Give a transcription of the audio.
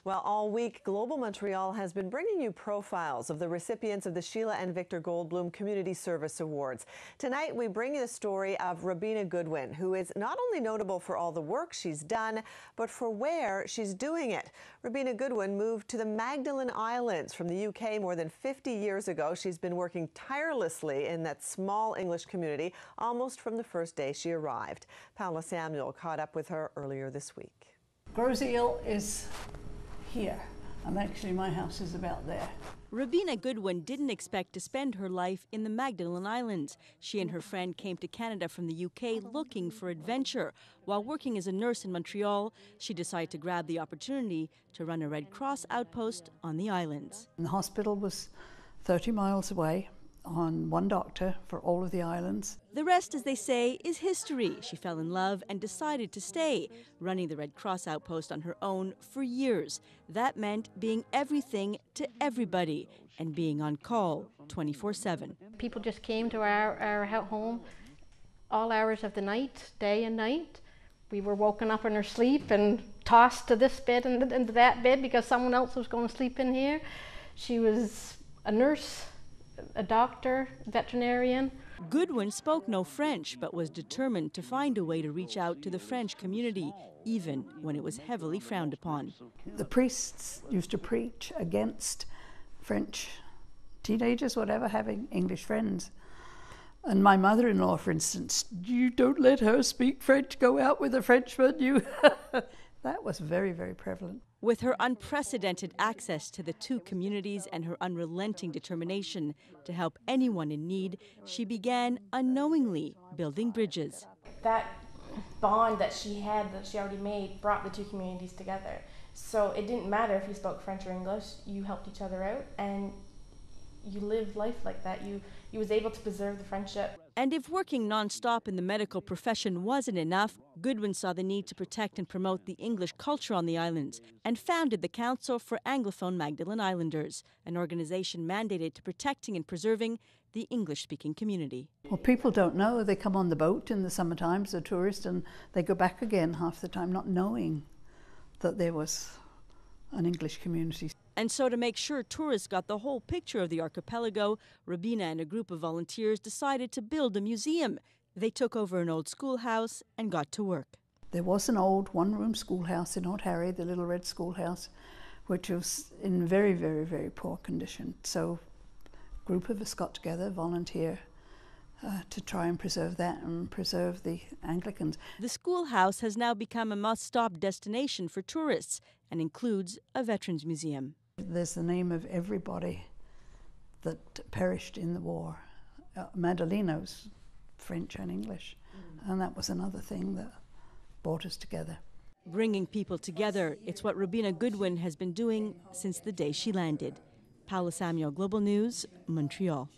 Well, all week, Global Montreal has been bringing you profiles of the recipients of the Sheila and Victor Goldbloom Community Service Awards. Tonight, we bring you the story of Robina Goodwin, who is not only notable for all the work she's done, but for where she's doing it. Robina Goodwin moved to the Magdalen Islands from the UK more than 50 years ago. She's been working tirelessly in that small English community almost from the first day she arrived. Paula Samuel caught up with her earlier this week. Groseal is here, and actually my house is about there. Robina Goodwin didn't expect to spend her life in the Magdalen Islands. She and her friend came to Canada from the UK looking for adventure. While working as a nurse in Montreal, she decided to grab the opportunity to run a Red Cross outpost on the islands. And the hospital was 30 miles away, on one doctor for all of the islands. The rest, as they say, is history. She fell in love and decided to stay, running the Red Cross outpost on her own for years. That meant being everything to everybody and being on call 24/7. People just came to our home all hours of the night, day and night. We were woken up in our sleep and tossed to this bed and into that bed because someone else was going to sleep in here. She was a nurse, a doctor, veterinarian. Goodwin spoke no French, but was determined to find a way to reach out to the French community, even when it was heavily frowned upon. The priests used to preach against French teenagers, whatever, having English friends. And my mother-in-law, for instance, you don't let her speak French, go out with a Frenchman, you. That was very, very prevalent. With her unprecedented access to the two communities and her unrelenting determination to help anyone in need, she began unknowingly building bridges. That bond that she had, that she already made, brought the two communities together. So it didn't matter if you spoke French or English, you helped each other out and you lived life like that. You was able to preserve the friendship. And if working non-stop in the medical profession wasn't enough, Goodwin saw the need to protect and promote the English culture on the islands and founded the Council for Anglophone Magdalen Islanders, an organization mandated to protecting and preserving the English-speaking community. Well, people don't know. They come on the boat in the summer times, they're tourists, and they go back again half the time not knowing that there was an English community. And so to make sure tourists got the whole picture of the archipelago, Robina and a group of volunteers decided to build a museum. They took over an old schoolhouse and got to work. There was an old one-room schoolhouse in Old Harry, the little red schoolhouse, which was in very, very, very poor condition. So a group of us got together, volunteer, to try and preserve that and preserve the Anglicans. The schoolhouse has now become a must-stop destination for tourists and includes a veterans museum. There's the name of everybody that perished in the war. Madalenos, French and English, and that was another thing that brought us together. Bringing people together, it's what Robina Goodwin has been doing since the day she landed. Paula Samuel, Global News, Montreal.